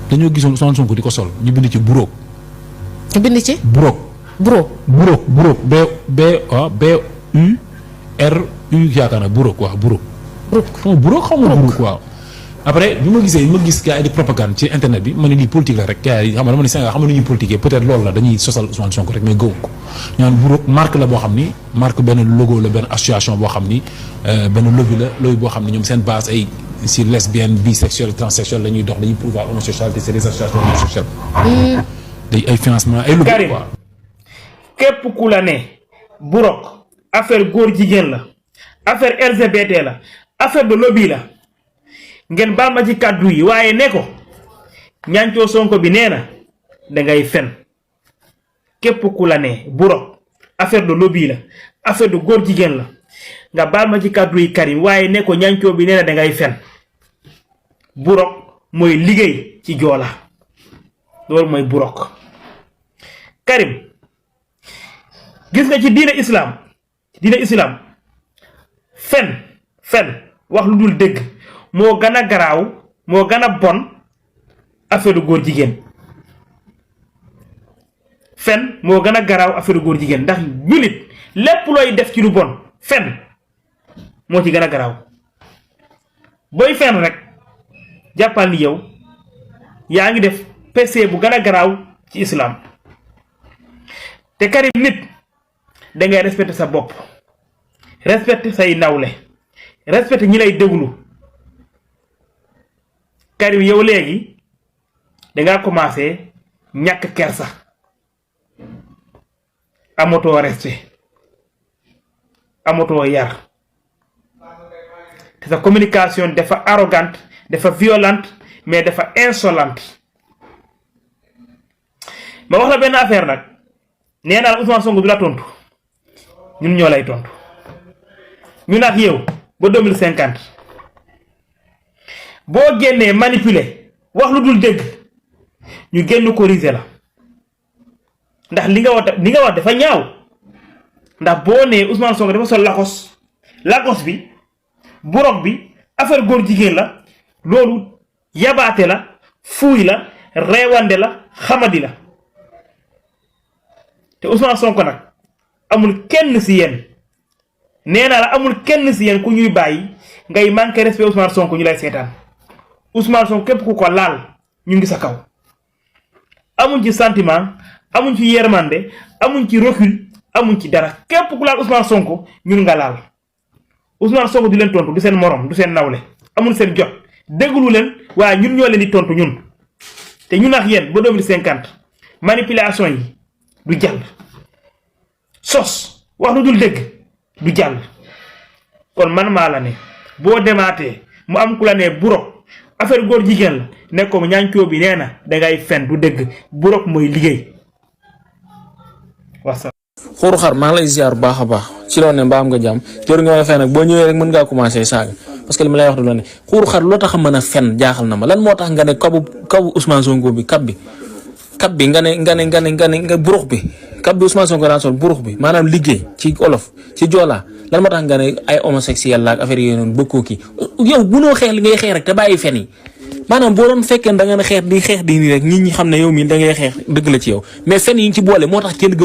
dañoo gisoon Ousmane Sonko di ko sol ñu bind ci buroog. ñu bind ci. buroog. buroog BURU yaakaar naa buroog waaw buroog. buroog xam nga buroog waaw. après bi ma gisee ma gis gars yi di propagande ci internet bi ma ne lii politique la rek gars yi xam nga dama ne Sénégal xam nga nu ñuy politiquer peut-être loolu la dañuy sosal Ousmane Sonko rek mais gëwum ko ñaan buroog marque la boo xam ni marque benn logo la benn association boo xam ni benn lobby la lobby boo xam ni ñoom seen base ay si lesbienne bisexuelle transsexuelle la ñuy dox dañuy promouvoir homosexualité c'est des associations homosexuelles day ay financement ay lobby Karim quoi. képp ku la ne buroog affaire góor jigéen la affaire LGBT la affaire de lobby la ngeen baal ma ci kàddu yi waaye ne ko ñancoo Sonko bi nee na dangay fen képp ku la ne buroog affaire de lobby la affaire de góor jigéen la nga baal ma ci kàddu yi Karim waaye ne ko ñancoo bi nee na dangay fen buroog mooy liggéey ci joola loolu mooy buroog Karim gis nga ci diine islam fen wax lu dul dëgg moo gën a garaaw moo gën a bon affaire góor jigéen fen moo gën a garaaw affaire góor jigéen ndax jullit lépp looy def ci lu bon fen moo ci gën a garaaw booy fen rek jàppal ni yow yaa ngi def péché bu gën a garaaw ci islam te Karim nit dangay respecté sa bopp respecté say nawle respecté ñi lay déglu Karim yow léegi dangaa commencé ñàkk kersa amatoo respect amatoo yar te sa communication dafa arrogante dafa violente mais dafa insolente ma wax la benn affaire nag nee naa la Ousmane Sonko du la tontu ñun ñoo lay tontu ñun ak yow ba 2050 boo génnee manipuler wax lu dul dégg ñu génn corriger la ndax li nga wax dafa ñaaw ndax boo nee Ousmane Sonko dafa sol lakos bi burok bi affaire góor jigéen la loolu yabaate la fuuy la reewande la xamadi la te Ousmane Sonko nag amul kenn si yéen nee naa la amul kenn si yéen ku ñuy bàyyi ngay manqué respect Ousmane Sonko ñu lay seetaan Ousmane Sonko képp ku ko laal ñu ngi sa kaw amuñ ci sentiment amuñ ci yermande amuñ ci recul amuñ ci dara képp ku laal Ousmane Sonko ñun nga laal Ousmane Sonko du leen tontu du seen morom du seen nawle amul seen jot déglu leen waaye ñun ñoo leen di tontu ñun te ñun ak yéen ba 2050 manipulation yi du jàll sos wax lu dul dégg du jàll kon man maa la ne boo demaatee mu am ku la ne burok affaire góor jigéen la ne ko ñaancoo bi nee na dangay fen du dégg burok mooy liggéey wasa xuuru xar maa ngi lay ziar bu baax a baax ci loolu ne mbaa am nga jàmm jër nga ma fen nag boo ñëwee rek mën ngaa commencé saaga parce que li ma lay wax du la ne xuuru xar loo tax a mën a fen jaaxal na ma lan moo tax nga ne kabu Ousmane Sonko bi kab bi nga burux bi kab bi Ousmane Sonko daan sol burux bi maanaam liggéey ci olof ci joolaa lan moo tax nga ne ay homosexuel la ak affaire yooyu noonu bëggoo kii yow bunoo xeex li ngay xeex rek te bàyyi fen yi maanaam boo doon fekkee da nga ne xeex di nii rek nit ñi xam ne yow mii da ngay xeex dëgg la ci yow mais fen yi ngi ci boole moo tax kenn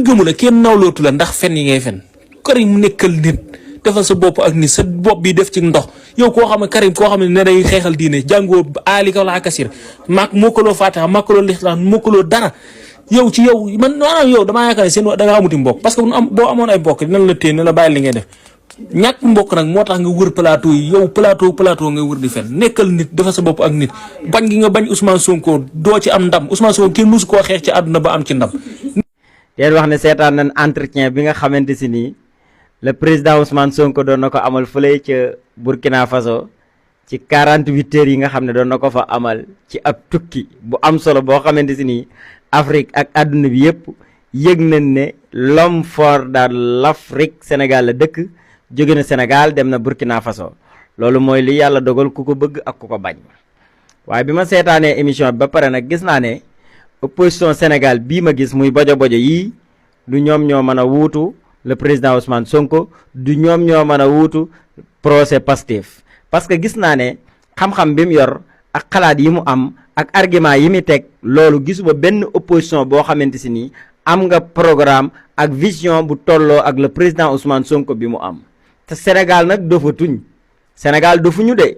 gëmu la kenn nawlootu la ndax fen yi ngay fen Karim nekkal nit defal sa bopp ak nit sa bopp bi def ci ndox yow koo xam ne Karim koo xam ne day xeexal diine jàngoo aali kaw laa kasir maak mokkaloo Fatiha mokkaloo lixlaan mokkaloo dara yow ci yow man maanaam yow damaa yaakaar ne seen da nga amuti mbokk parce que boo amoon ay mbokk dinañ la téye ne la bàyyi li ngay def ñàkk mbokk nag moo tax nga wër plateau yi yow plateau nga wër di fen nekkal nit defal sa bopp ak nit bañ gi nga bañ Ousmane Sonko doo ci am ndam Ousmane Sonko kenn musu koo xeex ci àdduna ba am ci ndam. leen wax ne seetaan nañ entretien bi nga xamante si nii le président Ousmane Sonko doon na ko amal fële ca Burkina Faso ci 48 heures yi nga xam ne doon na ko fa amal ci ab tukki bu am solo boo xamante si nii Afrique ak àdduna bi yëpp yëg nañ ne l'homme fort de l'Afrique Sénégal la dëkk jóge na Sénégal dem na Burkina Faso loolu mooy li yàlla dogal ku ko bëgg ak ku ko bañ waaye bi ma seetaanee émission bi ba pare nag gis naa ne opposition Sénégal bii ma gis muy bojo yii du ñoom ñoo mën a wuutu le président Ousmane Sonko du ñoom ñoo mën a wuutu procès Pastef parce que gis naa ne xam-xam bi mu yor ak xalaat yi mu am ak argument yi mu teg loolu gisuma benn opposition boo xamante si nii am nga programme ak vision bu tolloo ak le président Ousmane Sonko bi mu am te Sénégal nag dofatuñ Sénégal dofuñu de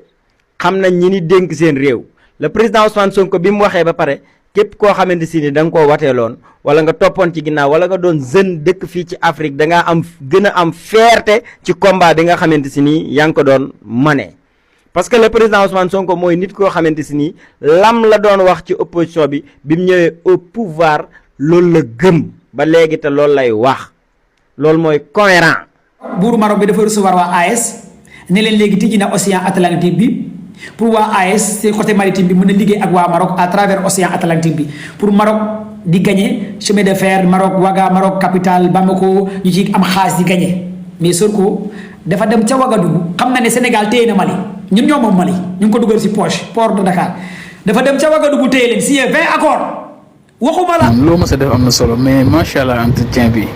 xam nañ ñi ni dénk seen réew le président Ousmane Sonko bi mu waxee ba pare képp koo xamante si ni da nga koo wateeloon wala nga toppoon ci ginnaaw wala nga doon jeune dëkk fii ci Afrique da ngaa am gën a am fierté ci combat bi nga xamante si nii yaa ngi ko doon mané. parce que le président Ousmane Sonko mooy nit koo xamante si nii lam la doon wax ci opposition bi bi mu ñëwee au pouvoir loolu la gëm ba léegi te loolu lay wax loolu mooy cohérent. buuru Maroc bi dafa recevoir waa AES ne leen léegi tijji na océan Atlantique bi pour waa AES ci côté maritime bi mën a liggéey ak waa Maroc à travers océan Atlantique bi pour Maroc di gagné chemin de fer Maroc Ouaga Maroc capitale Bamako ñu ci am xaalis di gagné mais Sonko dafa dem ca Ouagadougou xam na ne Sénégal téye na Mali ñun ñoo moom Mali ñu ngi ko dugal ci poche port de Dakar dafa dem ca Ouagadougou téye leen signé 20 accords waxuma la. loo ma sa def am na solo mais macha allah entretien bi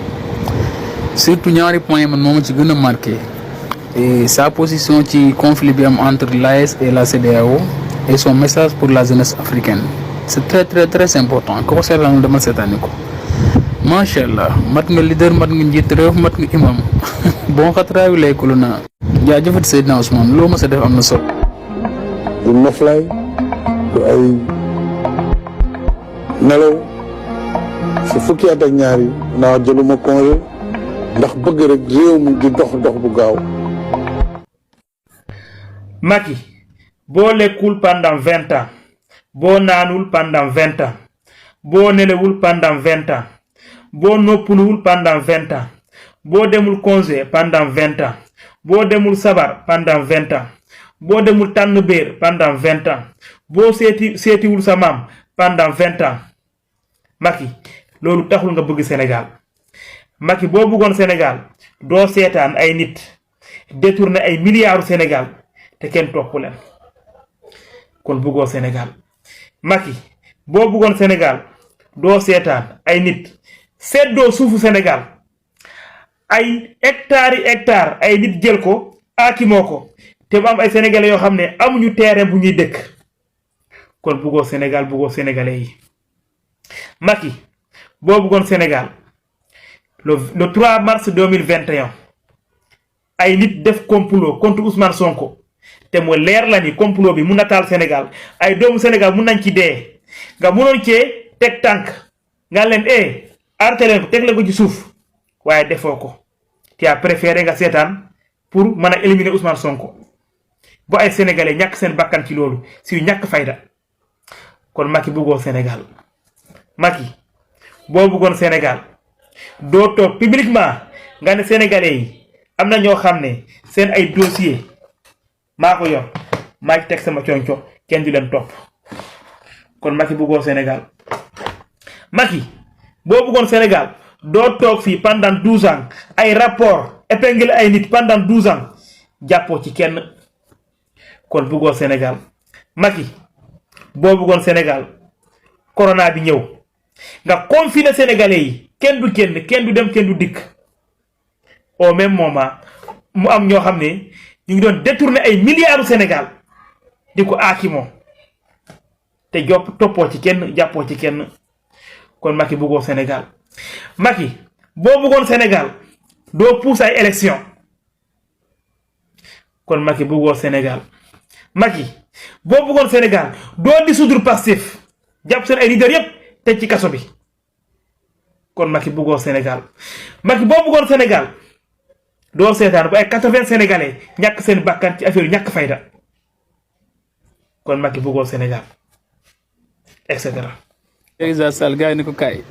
surtout ñaari point man moo ma ci gën a marqué et sa position ci conflit bi am entre l'AES et la CEDEAO et son message pour la jeunesse africaine c'est très très très important ko seetaanul demal seetaani ko macha allah mat nga leader mat nga njiit réew mat nga imam bon xatraayu lay kulu naa jaajëfati Seydina Ousmane loo ma sa def am na solo. du noflaay du ay nelaw si fukki at ak ñaar yi naa jëluma congé ndax bëgg rek réew mi di dox dox bu gaaw. Macky boo lekkul pendant 20 ans boo naanul pendant 20 ans boo nelewul pendant 20 ans boo noppaluwul pendant 20 ans boo demul congé pendant 20 ans boo demul sabar pendant 20 ans boo demul tànn béer pendant 20 ans boo seetiwul sa maam pendant 20 ans Macky loolu taxul nga bëgg Sénégal Macky boo bëggoon Sénégal doo seetaan ay nit détourné ay milliards Sénégal te kenn topp leen kon bëggoo Sénégal Macky boo bëggoon Sénégal doo seetaan ay nit seddoo suufu Sénégal ay hectares ay nit jël ko aakimoo ko te mu am ay sénégalais yoo xam ne amuñu terrain bu ñuy dëkk kon bëggoo Sénégal bëggoo sénégalais yi Macky boo bëggoon Sénégal le 3 mars 2021 ay nit def complot contre Ousmane Sonko te mu leer la ni complot bi mun na taal Sénégal ay doomu Sénégal mun nañ ci dee nga munoon cee teg tànk nga leen arrêté leen ko teg leen ko ci suuf waaye defoo ko tu as préféré nga seetaan pour mën a éliminer Ousmane Sonko bu ay sénégalais ñàkk seen bakkan ci loolu si ñàkk fayda kon Macky bëggoo Sénégal Macky boo bëggoon Sénégal doo toog publiquement nga ne sénégalais yi am na ñoo xam ne seen ay dossier maa ko yor maa ci teg sama conco kenn du leen topp kon Macky bëggoo Sénégal Macky boo bëggoon Sénégal doo toog fii pendant 12 ans ay rapport épingle ay nit pendant 12 ans jàppoo ci kenn kon bëggoo Sénégal Macky boo bëggoon Sénégal corona bi ñëw nga confiner sénégalais yi kenn du kenn du dem kenn du dikk au même moment mu am ñoo xam ne ñu ngi doon détourner ay milliards Sénégal di ko aakimoo te toppoo ci kenn jàppoo ci kenn kon Macky bëggoo Sénégal Macky boo bëggoon Sénégal doo pousse ay élection kon Macky bëggoo Sénégal Macky boo bëggoon Sénégal doo dissoudre Pastef jàpp seen ay leader yépp tëj ci kaso bi kon Macky bëggoo Sénégal Macky boo bëggoon Sénégal doo seetaan bu ay 80 sénégalais ñàkk seen bakkan ci affaire yu ñàkk fayda kon Macky bëggoo Sénégal et cetera. Isa Sall gars yi ni ko kaay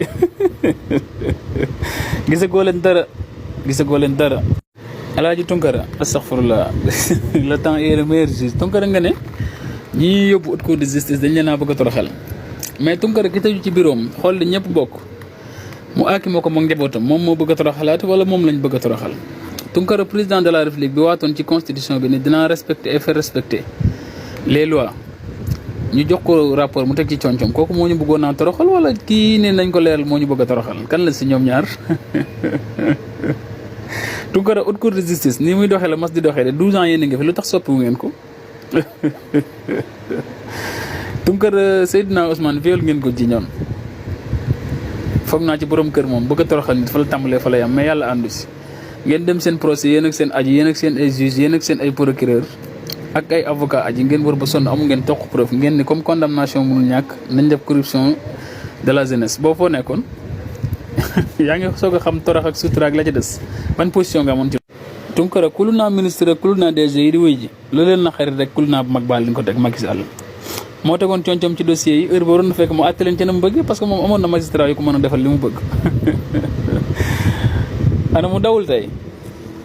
gisagoo leen dara Alaaji Tunkara astaghfirullah le temps est le meilleur juge Tunkara nga ne ñi yóbbu haute cour de justice dañ leen a bëgg a toroxal mais Tunkara ki tëju ci biroom xool li ñëpp bokk mu aaki moo ko moom njabootam moom moo bëgg a toroxalaat wala moom lañ bëgg a toroxal Tunkara président de la République bi waatoon ci constitution bi ne dinaa respecter et faire respecter les lois ñu jox ko rapport mu teg ci concom kooku moo ñu bëggoon naa toroxal wala kii ne nañ ko leeral moo ñu bëgg a toroxal kan la si ñoom ñaar Tunkara haute cour de justice ni muy doxee la mas di doxee de 12 ans yéen a ngi fi lu tax soppiwu ngeen ko Tunkara Seydina Ousmane viol ngeen ko ji ñoon foog naa ci borom kër moom bëgg a toroxal nit fa la tàmbalee fa la yam mais yàlla àndu si ngeen dem seen procès yéen ak seen aji yéen ak seen ay juge yéen ak seen ay procureur ak ay avocat aji ngeen wër ba sonn amu ngeen toq preuve ngeen ni comme condamnation mënul ñàkk nañ def corruption de la jeunesse boo foo nekkoon yaa ngi soog a xam torox ak sutura ak la ca des ban position nga amoon ci Tunkara kulu naa ministre ak kulu naa DG yi di wéy ji lu leen na xarit rek kulu naa bu mag baal li ko teg Macky Sall moo tegoon coom-coom ci dossier yi heure ba waroon na fekk mu àtte leen ci na mu bëgg parce que moom amoon na magistrat yu ko mën a defal li mu bëgg ana mu dawul tey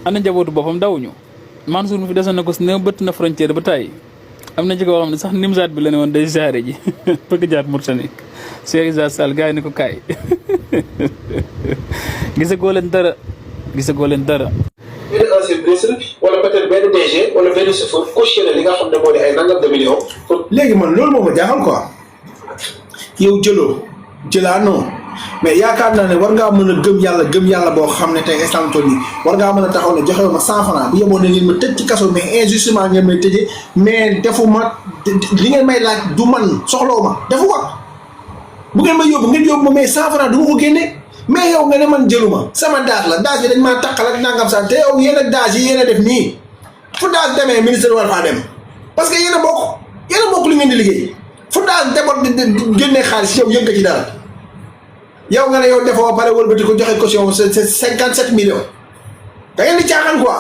ana njabootu boppam dawuñu Mansour mi fi desoon na ko si ne bëtt na frontière ba tey am na ci koo xam ne sax Nimzaat bi la ne woon day jaare ji bëgg jaar Mauritanie Cheikh Issa Sall gars yi ni ko kaay gisagoo leen dara benn ancien ministre wala peut-être benn DG wala benn chauffeur cautionné li nga xam ne moo di ay nangam de millions. léegi man loolu moo ma jaaxal quoi yow jëlaanoo mais yaakaar naa ne war ngaa mën a gëm yàlla boo xam ne tey instant toll nii war ngaa mën a taxaw ne joxe ma 100 francs bu yemoon ne ngeen ma tëj ci kaso mais injustement ngeen may tëjee mais defuma li ngeen may laaj du man soxlawu ma defu ko bu ngeen ma yóbbu ma mais 100 francs du ma ko génne. mais yow nga ne man jëluma sama daaj la daaj bi dañ maa takkal ak nangam sax te yow yéen a daaj yi yéen a def nii fu daaj demee ministre war faa dem parce que yéen a bokk li ngeen di liggéey fu daaj demoon di génnee xaalis yow yënga ci dara yow nga ne yow defoo ba pare wëlbati ko joxe caution c'est 57 millions da ngeen di caaxaan quoi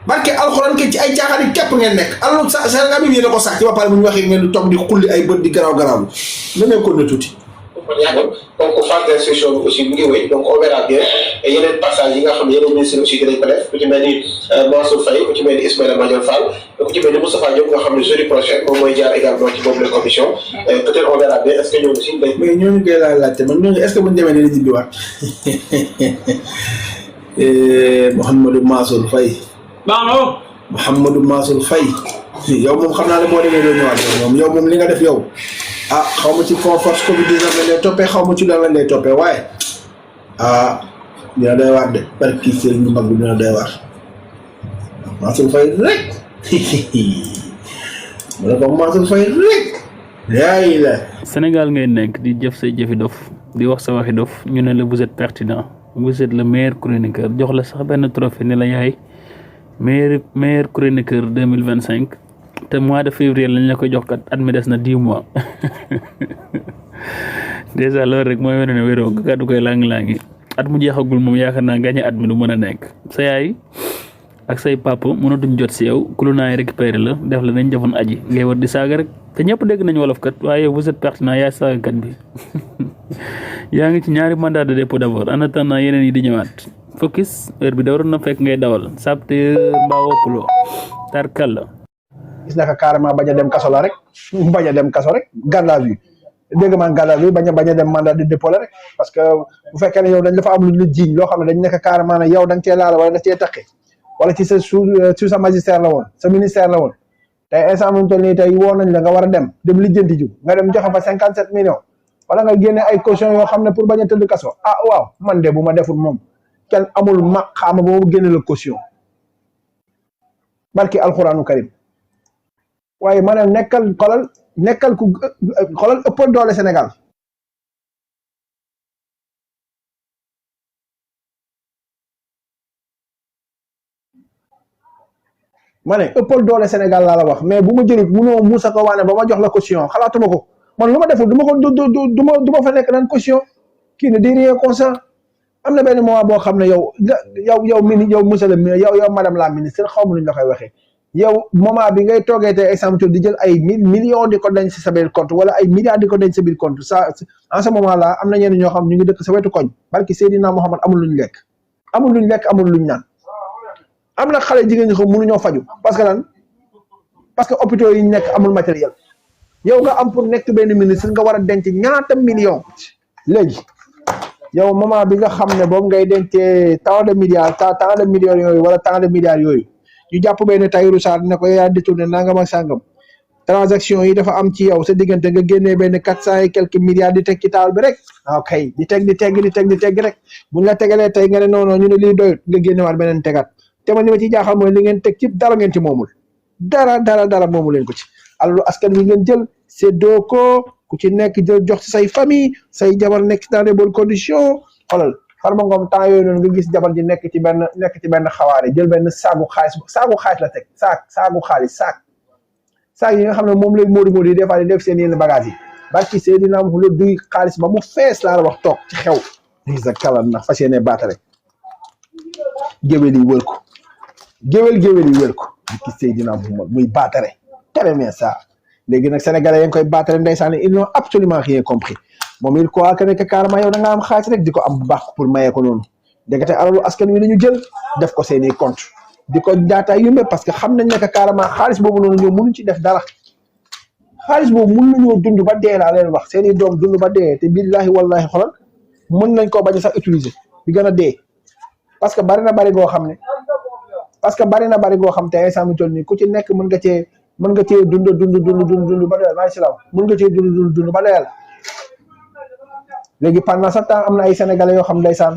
barke alxuraan ke ci ay caaxaan yi képp ngeen nekk alalu Sénégal bi yéen a ko sàcc ba pare bu ñu waxee ngeen di toog di xulli ay bët di garaaw la nekkoon na tuuti. donc phase d'instruction bi aussi mu ngi wéy donc on verra bien yeneen passage yi nga xam ne yeneen ministres aussi dinañ ko def ku ci mel ni Mansour Faye ku ci mel ni Ismaïla Madior Fall ku ci mel ni Moustapha Diop nga xam ne jeudi prochain moom mooy jaar également ci boobu la commission peut-être on verra bien est-ce que ñoom aussi mais ñooñu koy laajte man ñooñu est-ce que bu ñu demee dina jibbiwaat Mouhamadou Mansour Faye Mouhamadou Mansour Faye yow moom xam naa ne boo demee doo ñëwaat yow moom li nga def yow xaw ma ci force Covid-19 la lay toppee xaw ma ci lan la lay toppee waaye dina doy waar de par kii sëriñ bu mag bi dina doy waar Mansour Faye rek mu ne ko Mansour Faye rek yaay la Sénégal ngay nekk di jëf say jëfi dof di wax sa waxi dof ñu ne la vous êtes pertinent vous êtes le meilleur chroniqueur jox la sax benn trophée ne la yaay meilleur chroniqueur 2025 te mois de février lañ la koy jox kat at mi des na 10 mois déjà loolu rek mooy wane ne wéroo nga kàddu koy langi at mu jeexagul moom yaakaar naa gagné at mi du mën a nekk sa yaay ak say papa mënatuñ jot si yow ku lu naay récupéré la def la nañ defoon aji ngay war di saaga rek te ñëpp dégg nañ wolof kat waaye vous êtes pertinent yaay saagakat bi yaa ngi ci ñaari mandat de dépôt d'abord en attendant yeneen yi di ñëwaat focus heure bi da waroon na fekk ngay dawal sabte mbaa woppuloo tarkal la gis naka carrément bañ a dem kaso la rek garde à vue dégg man garde à vue bañ a dem mandat de dépôt la rek parce que bu fekkee ne yow dañ dafa am lu ñu jiiñ loo xam ne dañ nekk carrément ne yow da nga cee laal wala da cee taqe wala ci sa sous sa magistère la woon sa ministère la woon tey instant mu toll nii tey woo nañ la nga war a dem lijjanti ju nga dem joxe fa 57 millions wala nga génne ay caution yoo xam ne pour bañ a tëdd kaso waaw man de bu ma deful moom kenn amul xaama ba mu génne la caution barki alxuraanu karim waaye ma ne nekkal ku xolal ëppal doole Sénégal ma ne ëppal doole Sénégal laa la wax mais bu ma jëlut munoo muusa ko waane ba ma jox la caution xalaatuma ko man lu ma deful du ma fa nekk naan caution kii ne di rien consent am na benn moment boo xam ne yow monsieur le yow madame la ministre xaw ma nuñ la koy waxee yow moment bi ngay toogee te exemple di jël ay millions di ko denc sa biir compte wala ay milliards di ko denc sa biir compte ça en ce moment là am na ñenn ñoo xam ñu ngi dëkk sa wetu koñ barki Seydina Mohamed amul luñ lekk amul luñ naan am na xale jigéen ñi xam mënuñoo faju parce que hôpitaux yi nekk amul matériel yow nga am pour nekk benn ministre nga war a denc ñaata millions léegi yow moment bi nga xam ne boobu ngay dencee tant de millions yooyu wala tant de milliards yooyu ñu jàpp benn Tahirou Sarr ne ko yaa détourné nangam ak sàngam transaction yi dafa am ci yow sa diggante nga génnee benn 400 et quelques milliards di teg ci taal bi rek ok di teg rek buñ la tegalee tey nga ne non ñu ne lii doyut nga génnewaat beneen tegaat te man li ma ci jaaxal mooy li ngeen teg ci dara ngeen ci moomul dara moomu leen ko ci alalu askan wi ngeen jël séddoo ko ku ci nekk jël jox ci say famille say jabar nekk dans de bonnes conditions xoolal Farba Ngom temps yooyu noonu nga gis jabar ji nekk ci benn xawaare jël benn saagu xaalis la teg saagu xaalis saag yi nga xam ne moom lay móodi yi des fois di def seen yenn bagage yi barki Seydina mu la duy xaalis ba mu fees laa la wax toog ci xew lii sa kalan na fas yéene baatare géwél yi wër ko géwél yi wër ko barki Seydina mu muy baatare très bien ça léegi nag sénégalais yi ngi koy baatare ndeysaan ils n'ont absolument rien compris moom il croit que ne carrément yow da nga am xaalis rek di ko am bu baax pour maye ko noonu dégate alalu askan wi la ñu jël def ko seeni compte di ko jaataay yumbe parce que xam nañ ne carrément xaalis boobu noonu ñoom mënuñ ci def dara xaalis boobu mën nañoo dund ba dee laa leen wax seeni doom dund ba dee te billahi wallahi xolal mën nañ koo bañ a sax utiliser bi gën a dee parce que bari na bari goo xam te instant mi toll nii ku ci nekk mën nga cee dund ba dee maa si law mën nga cee dund ba dee la léegi pendant ce temps am na ay sénégalais yoo xam ndeysaan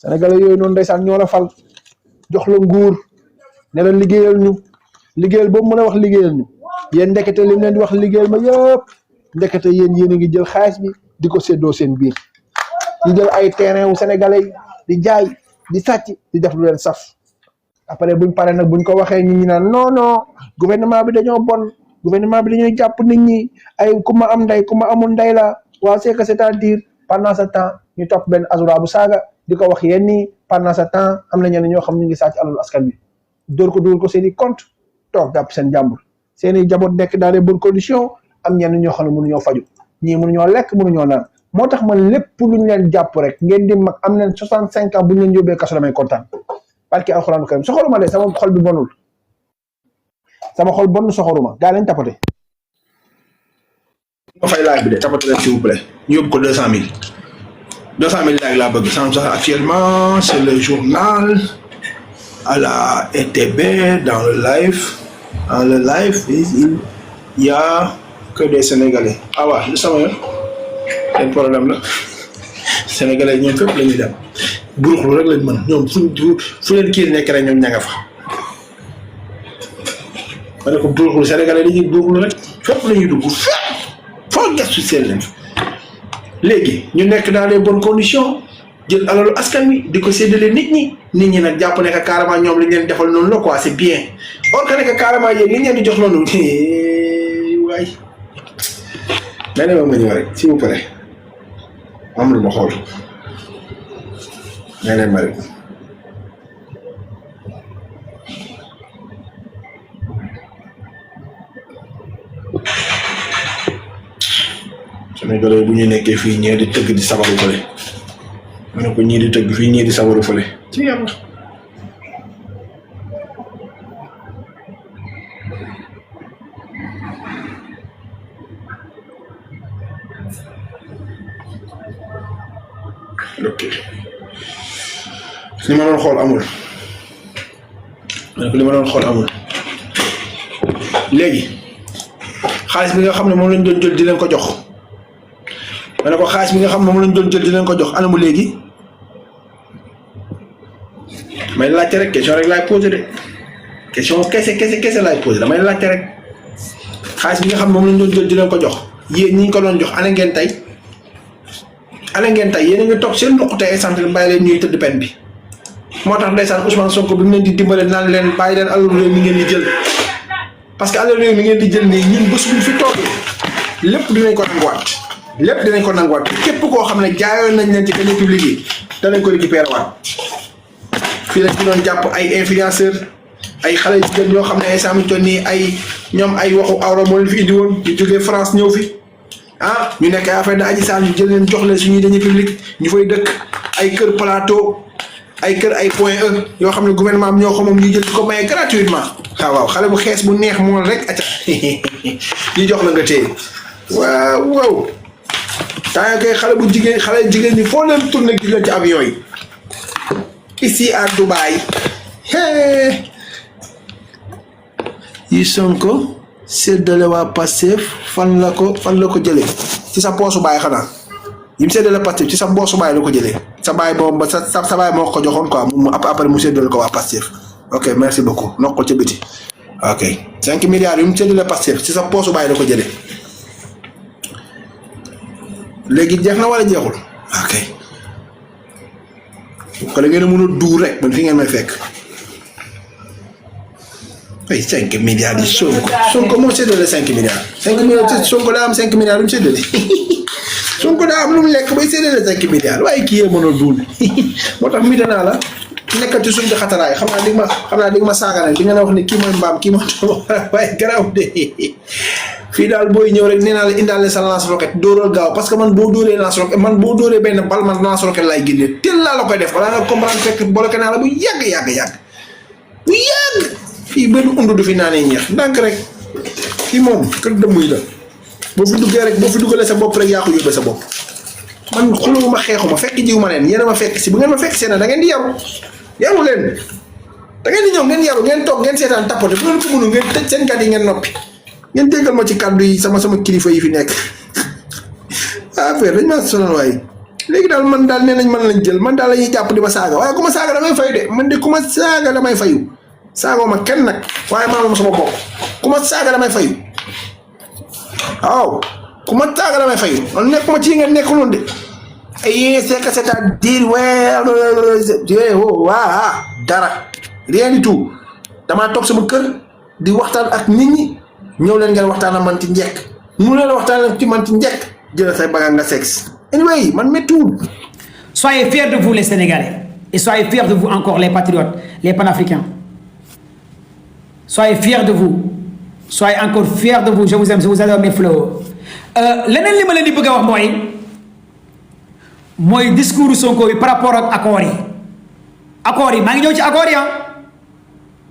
sénégalais yooyu noonu ndeysaan ñoo la fal jox la nguur ne la liggéeyal boobu mën a wax liggéeyal ñu yéen ndekete li leen di wax liggéeyal ma yëpp ndekete yéen a ngi jël xaalis bi di ko séddoo seen biir di jël ay terrain wu sénégalais di jaay di sàcc di def lu leen saf après buñ paree nag buñ ko waxee ñi naan non gouvernement bi dañoo bon gouvernement bi dañuy jàpp nit ñi ay ku ma am ndey ku ma amul ndey la waaw c'est-à-dire pendant ce temps ñu topp benn azura bu saaga di ko wax yenn nii pendant ce temps am na ñenn ñoo xam ñu ngi sàcc alalu askan bi dóor ko seen i compte toog jàpp seen jàmbur seen i jaboot nekk dans les bonnes conditions am ñenn ñoo xam ne mënuñoo faju ñii mënuñoo lekk mënuñoo naan moo tax man lépp lu ñu leen jàpp rek ngeen di mag am nañ 65 ans bu ñu leen yóbbee kaso damay kontaan parce que alxuraanu karim soxoruma de sama xol bi bonul sama xol bon soxoruma gaa leen tapote ma fay laaj bi de tapote leen s'il vous plaît ñu yóbbu ko 200 000 laaj laa bëgg sans sax actuellement c'est le journal à la RTB dans le live il y a que des Sénégalais ah waaw lu sama yoon seen problème la Sénégalais ñoom fépp la ñuy dem buruxlu rek lañ mën ñoom fu leen kii nekk rek ñoom ña nga fa ma ne ko buruxlu Sénégalais dañuy buruxlu rek fépp la ñuy dugg fépp foo gëstu seen leen léegi ñu nekk dans les bonnes conditions jël alalu askan wi di ko séddale nit ñi nag jàpp ne que carrément ñoom li ñu leen defal noonu la quoi c'est bien or que ne que carrément yéen li ñu leen di jox noonu waay mais ne ma ñëw rek s'il vous plaît am lu ma xool nee leen ma rek Sénégalais bu ñu nekkee fii ñee di tëgg di sabaru fële ma ne ko ñii di tëgg fii ñii di sabaru fële ci yàlla ok li ma doon xool amul ma ne ko li ma doon xool amul léegi xaalis bi nga xam ne moom lañ doon jël di leen ko jox ma ne ko xaalis bi nga xam ne moom lañ doon jël di leen ko jox anamu léegi may laajte rek question rek laay posé de question kese laay posé damay laajte rek xaalis bi nga xam ne moom lañ doon jël di leen ko jox yéen ñi ko doon jox ana ngeen tey yéen a ngi toog seen ndox tey sant bàyyi leen ñuy tëdd pen bi moo tax ndeysaan Ousmane Sonko bi mu leen di dimbale naan leen bàyyi leen alalu réew mi ngeen di jël parce que alalu réew mi ngeen di jël nii ñun bés bu fi toogee lépp dinañ ko nanguwaat képp koo xam ne jaayoon nañ leen ci deniers publics yi danañ ko récupérer waat fii lañ ci doon jàpp ay influenceurs ay xale jigéen ñoo xam ne ay samiton nii ay ñoom ay waxu awra moo leen fi indi woon ñu jógee France ñëw fi ñu nekk ay affaire de Adji Sarr ñu jël leen jox leen suñuy deniers publics ñu fay dëkk ay kër plateau ay kër ay point E yoo xam ne gouvernement bi ñoo ko moom ñu jël ko maye gratuitement waaw xale bu xees bu neex moom rek acca ñu jox la nga téye waaw temps kay xale jigéen ñi foo leen tourné gis leen ci avion yi ici à Dubaï yi Sonko séddale waa Pastef fan la ko jëlee ci sa poosu baay xanaa yi mu séddale Pastef ci sa poosu baay la ko jëlee sa baay boobu sa baay moo ko joxoon quoi mu après mu séddale ko waa Pastef ok merci beaucoup noq ko ca biti ok 5 milliards yu mu séddale Pastef ci sa poosu bàyyi la ko jëlee léegi jeex na wala jeexul ok ko la ngeen a mën a duur rek man fi ngeen may fekk ay 5 milliards yi Sonko moo séddale 5 milliards 5 milliards Sonko daa am 5 milliards yu mu séddale Sonko daa am lu mu lekk bay séddale 5 milliards waaye kii yee mën a duul moo tax mi danaa la nekkati suñu di xataraay xam naa di nga ma saaga nag di nga ne wax ne kii mooy mbaam kii mooy waaye garaaw de fii daal booy ñëw rek nee naa la indaale sa lance roquette dóoral gaaw parce que man boo dóoree lance roquette man boo dóoree benn bal man lance roquette laay génne teel laa la koy def wala nga comprendre fekk bloqué naa la bu yàgg bu yàgg fii benn undu du fi naanee ñeex ndànk rek fii moom kër dëmmuy la boo fi duggee rek boo fi duggalee sa bopp rek yaa ko yóbbee sa bopp man xuluma xeexuma fekk jiw ma leen yéen a ma fekk si bu ngeen ma fekk seen da ngeen di yaru leen da ngeen di ñëw ngeen yaru ngeen toog ngeen seetaan tapote bu ngeen ko mënu ngeen tëj seen kat yi ngeen noppi ngeen déggal ma ci kàddu yi sama kilifa yi fi nekk affaire dañ maa sonal waaye léegi daal man daal nee nañ man lañ jël man daal la ñuy jàpp di ma saaga waaye ku ma saaga damay fayu de man de ku ma saaga damay fayu saagoo ma kenn nag waaye maa moom sama bopp ku ma saaga damay fayu waaw ku ma saaga damay fayu man nekkuma ci ngeen nekkuloon de ay c'est-à-dire waa dara rien du tout damaa toog sama kër di waxtaan ak nit ñi ñëw leen ngeen waxtaan ak man ci njëkk mu leen waxtaan ci man ci njëkk jël say bagaan nga sexe anyway man méttuwul. Soyez fiers de vous les Sénégalais et soyez fiers de vous encore les patriotes les panafricains soyez fiers de vous soyez encore fiers de vous je vous aime je vous adore mes flots leneen li ma leen di bëgg a wax mooy discours Sonko bi par rapport ak accords yi maa ngi ñëw ci accords yi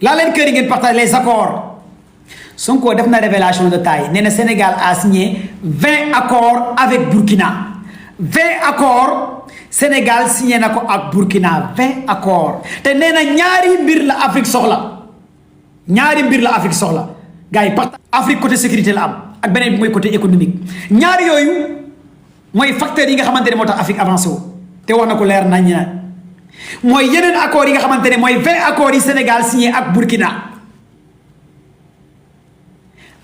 laa leen kër yi ngeen partage les accords Sonko def na révélation de taille nee na Sénégal a signé 20 accords avec Burkina 20 accords Sénégal signé na ko ak Burkina 20 accords te nee na ñaari mbir la Afrique soxla gars yi partage Afrique côté sécurité la am ak beneen bi mooy côté économique ñaar yooyu mooy facteurs yi nga xamante ne moo tax Afrique avancé wu te wax na ko leer nañ na mooy yeneen accords yi nga xamante ne mooy 20 accords yi Sénégal signé ak Burkina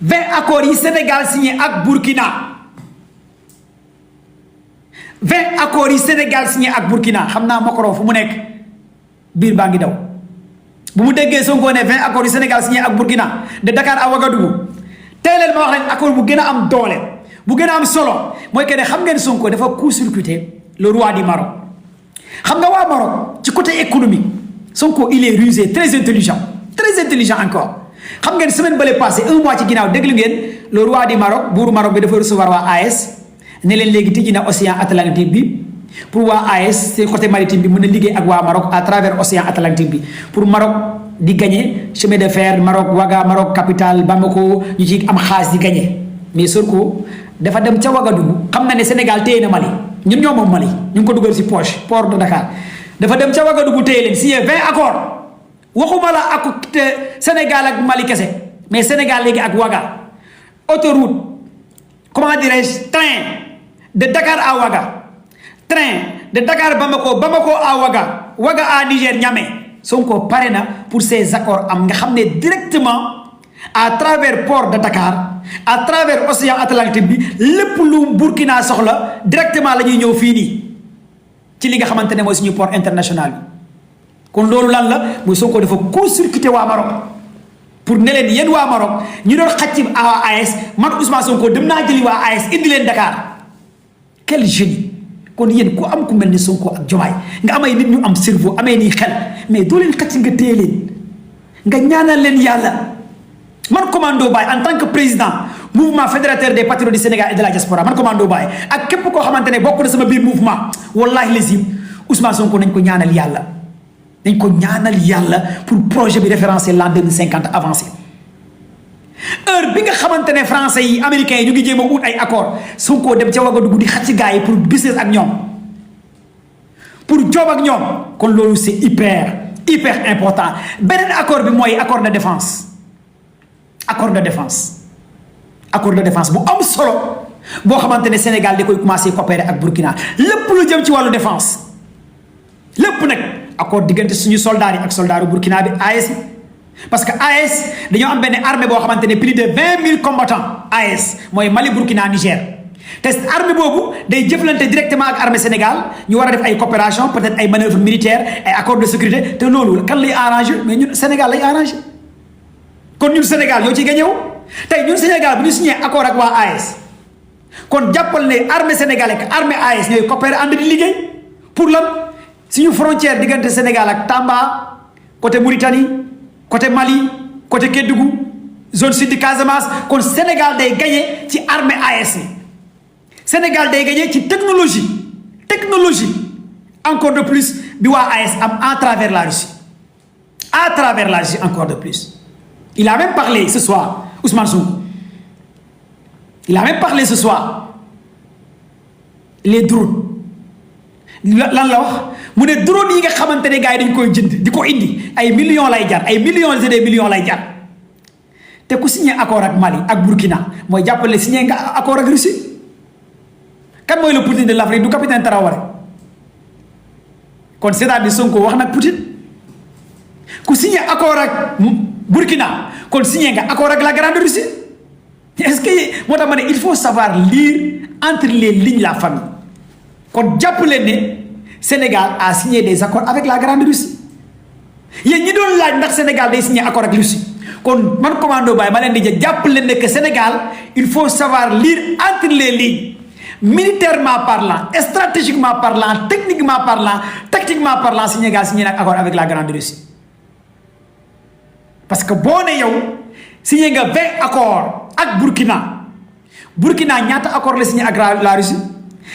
20 accords yi Sénégal signé ak Burkina 20 accords yi Sénégal signé ak Burkina xam naa Macron fu mu nekk biir baa ngi daw bu mu déggee Sonko ne 20 accords yi Sénégal signé ak Burkina de Dakar à Ouagadougou tey leen ma wax leen accord bu gën a am doole bu gën a am solo mooy que ne xam ngeen Sonko dafa court-circuité le roi du Maroc xam nga waa Maroc ci côté économique Sonko il est rusé très intelligent encore xam ngeen semaine bële passé un mois ci ginnaaw déglu ngeen le roi du Maroc buuru Maroc bi dafa recevoir waa AES ne leen léegi tijji na océan Atlantique bi pour waa AES c'est côté maritime bi mën a liggéey ak waa Maroc à travers océan Atlantique bi pour Maroc di gagner chemin de fer Maroc Ouaga Maroc capitale Bamako ñu ci am xaalis di gagner mais Sonko dafa dem ca Ouagadougou xam na ne Sénégal téye na Mali ñun ñoo moom Mali ñu ngi ko dugal si poche port de Dakar dafa dem ca Ouagadougou téye leen signé 20 accords waxuma la ak Sénégal ak Mali kese mais Sénégal léegi ak Ouaga autoroute comment dirais-je train de Dakar à Ouaga train de Dakar Bamako Bamako à Ouaga Ouaga à Niger Niamey Sonko pare na pour ces accords am nga xam ne directement à travers port de Dakar à travers océan Atlantique bi lépp lu Burkina soxla directement la ñuy ñëw fii nii ci li nga xamante ne mooy suñu port international bi kon loolu lan la mooy Sonko dafa court-circuité waa Maroc pour ne leen yéen waa Maroc ñu doon xaj ci AES man Ousmane Sonko dem naa jëli waa AES indi leen Dakar quel génie kon yéen ku am ku mel ni Sonko ak Diomaye nga amay nit ñu am cerveau amee nii xel mais doo leen xaj nga téye leen nga ñaanal leen yàlla man Commando Baye en tant que président mouvement fédérateur des patriotes du Sénégal et de la diaspora man Commando Baye ak képp koo xamante ne bokk na sama biir mouvement wallahi lazim Ousmane Sonko nañ ko ñaanal yàlla dañ ko ñaanal yàlla pour projet bi référencé l'an 2050 avancé heure bi nga xamante ne français yi américains yi ñu ngi jéem a ut ay accord Sonko dem ca Ouagadougou di xaj ci gars yi pour business ak ñoom pour job ak ñoom kon loolu c'est hyper important beneen accord bi mooy accord de défense bu am solo boo xamante ne Sénégal da koy commencé coopérer ak Burkina lépp lu jëm ci wàllu défense lépp nag accord diggante suñu soldats yi ak soldats Burkina bi AES parce que AES dañoo am benn armée boo xamante ne plus de 20 000 combattants AES mooy Mali Burkina Niger te armée boobu day jëflante directement ak armée Sénégal ñu war a def ay coopération peut-être ay manœuvres militaires ay accords de sécurité te loolu kan lay arrangé mais ñun Sénégal lay arrangé kon ñun Sénégal ñoo ciy gagné wu tey ñun Sénégal bu ñu signé accord ak waa AES kon jàppal ne armée sénégalaise ak armée AES ñooy coopérer ànd di liggéey pour lan suñu frontière diggante Sénégal ak Tamba côté Mauritanie côté Mali côté Kédougou zone sud de Casamance kon Sénégal day gagné ci armée AES yi Sénégal day gagné ci technologie encore de plus bi waa AES am à travers la Russie encore de plus il a même parlé ce soir Ousmane Sonko il a même parlé ce soir les drones lan la wax mu ne drone yi nga xamante ne gars yi dañ koy jënd di ko indi ay millions lay jar ay millions et des millions lay jar te ku signé accord ak Mali ak Burkina mooy jàppale signé nga accord ak Russie kan mooy le Poutine de l'Afrique du capitaine Traoré kon c'est-à-dire Sonko wax nag Poutine ku signé accord ak Burkina kon signé nga accord ak la grande Russie est-ce que moo tax ma ne il faut savoir lire entre les lignes la famille kon jàpp leen ne Sénégal a signé des accords avec la grande Russie yéen ñi doon laaj ndax Sénégal day signé accord ak Russie kon man commando Baye ma leen di jàpp leen ne que Sénégal il faut savoir lire entre les lignes militairement parlant stratégiquement parlant techniquement parlant tactiquement parlant Sénégal signé nag accord avec la grande Russie parce que boo ne yow signé nga 20 accords ak Burkina ñaata accord la signé ak la Russie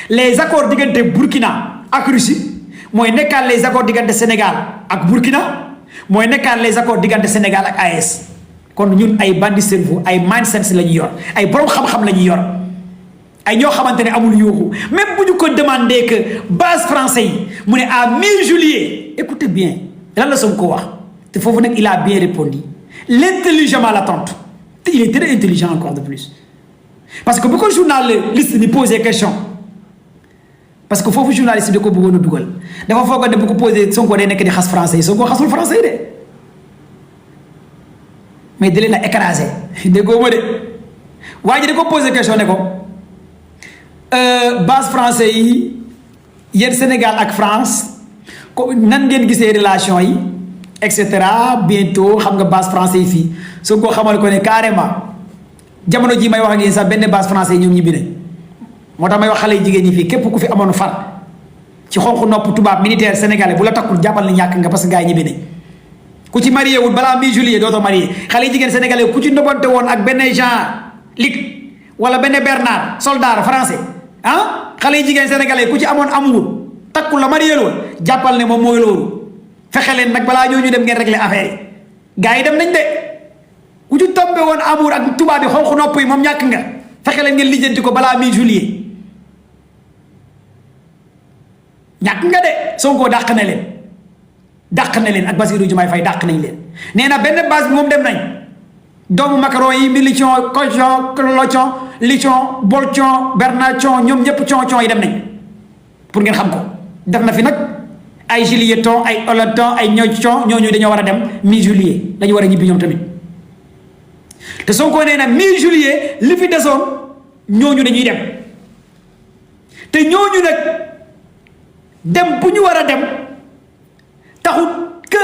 les accords diggante Burkina ak Russie mooy nekkaat les accords diggante Sénégal ak Burkina mooy nekkaat les accords diggante Sénégal ak AES kon ñun ay bandi cerveau ay mindsets la ñuy yor ay borom xam-xam la ñuy yor ay ñoo xamante ne amul yuuxu même bu ñu ko demandé que base français yi mu ne à mi-juillet écoutez bien lan la Sonko wax te foofu nag il a bien répondu l'intelligemment la tontu te il est très intelligent encore de plus parce que bu ko journaliste ni posé question parce que foofu journaliste bi da ko bëggoon a dugal dafa foog ne bu ko posé Sonko day nekk di xas français yi Sonko xasul français yi de mais da leen a écrasé déggoo ma de waa ji da ko posé question ne ko base français yi yéen Sénégal ak France ko nan ngeen gisee relation yi et cetera bientôt xam nga base français yi fii Sonko xamal ko ne carrément jamono ji may wax ak yéen sax benn base français yi ñoom ñibbi nañ moo tax may wax xale jigéen ñi fii képp ku fi amoon far ci xonq nopp tubaab militaire sénégalais bu la takkul jàppal ni ñàkk nga parce que gars yi ñibbi nañ ku ci marié wul balaa mi-juillet dootoo marié xale jigéen sénégalais ku ci nobante woon ak benn Jean Luc wala benn Bernard soldat français ah xale jigéen sénégalais ku ci amoon amour takkul la marié woon jàppal ne moom mooy loolu fexe leen nag balaa ñoo ñu dem ngeen régler affaire yi gars yi dem nañ de ku ci tombé woon amour ak tubaab bi xonq nopp yi moom ñàkk nga fexe leen ngeen lijjanti ko balaa mi-juillet ñàkk nga de Sonko dàq na leen ak Bassirou Diomaye Faye dàq nañ leen nee na benn base bi moom dem nañ doomu Macron yi Mélenchon Cochon Locon Lichon Bolchon Bernachon ñoom ñëpp con yi dem nañ pour ngeen xam ko def na fi nag ay Julieton ay Oloton ay ñoocon ñooñu dañoo war a dem mi-juillet dañu war a ñibbi ñoom tamit te Sonko nee na mi-juillet li fi desoon ñooñu dañuy dem te ñooñu nag dem bu ñu war a dem taxut que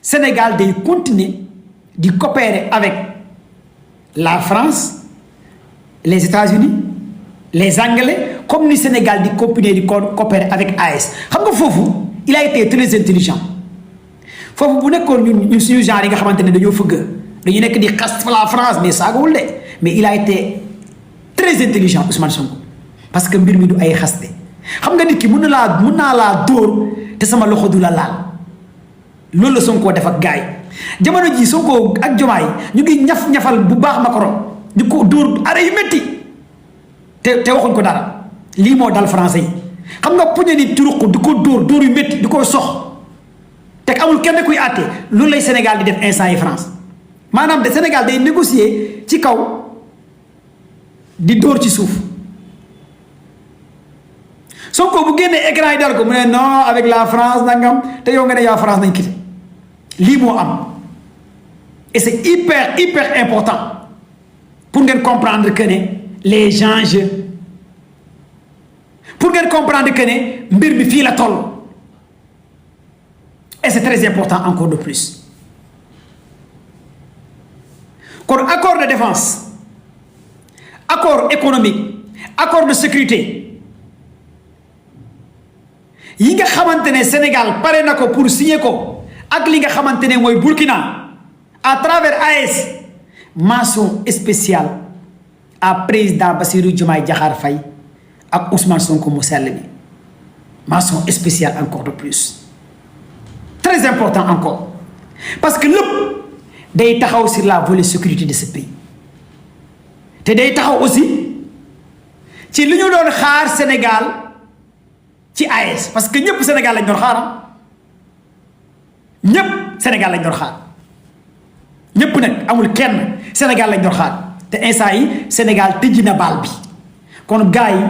Sénégal day continuer di coopérer avec la France les États-Unis les Anglais comme ni Sénégal di continuer di coopérer avec AES xam nga foofu il a été très intelligent foofu bu nekkoon ñun suñu genre yi nga xamante ne dañoo fëgg dañu nekk di xas la France mais saagawul de mais il a été très intelligent Ousmane Sonko parce que mbir mi du ay xaste xam nga nit ki mën naa laa dóor te sama loxo du la laal loolu la Sonko def ak gaay jamono ji Sonko ak Diomaye ñu ngi ñaf-ñafal bu baax Macron ñu ko dóor arrêt yu métti te waxuñ ko dara lii moo dal français yi xam nga poñe ni turuq di ko dóor yu métti di ko sox te amul kenn kuy àtte loolu lay Sénégal di def instant yi France maanaam de Sénégal day négocier ci kaw di dóor ci suuf Sonko bu génnee écran yi dal ko mu ne non avec la France nangam te yow nga ne yaa France nañ quitté lii moo am et c'est hyper important pour ngeen comprendre que ne les enjeux pour ngeen comprendre que ne mbir mi fii la toll et c'est très important encore de plus kon accord de défense accord économique accord de sécurité yi nga xamante ne Sénégal pare na ko pour signer ko ak li nga xamante ne mooy Burkina à travers AES mention spéciale à président Bassirou Diomaye Diakhar Faye ak Ousmane Sonko mu sell bi mention spéciale encore de plus très important encore parce que lépp day taxaw sur la volet sécurité de ce pays te day taxaw aussi ci li ñu doon xaar Sénégal ci AES parce que ñëpp Sénégal lañ doon xaar ñëpp Sénégal lañ doon xaar ñëpp nag amul kenn Sénégal lañ doon xaar te instant yi Sénégal tëjji na baal bi kon gars yi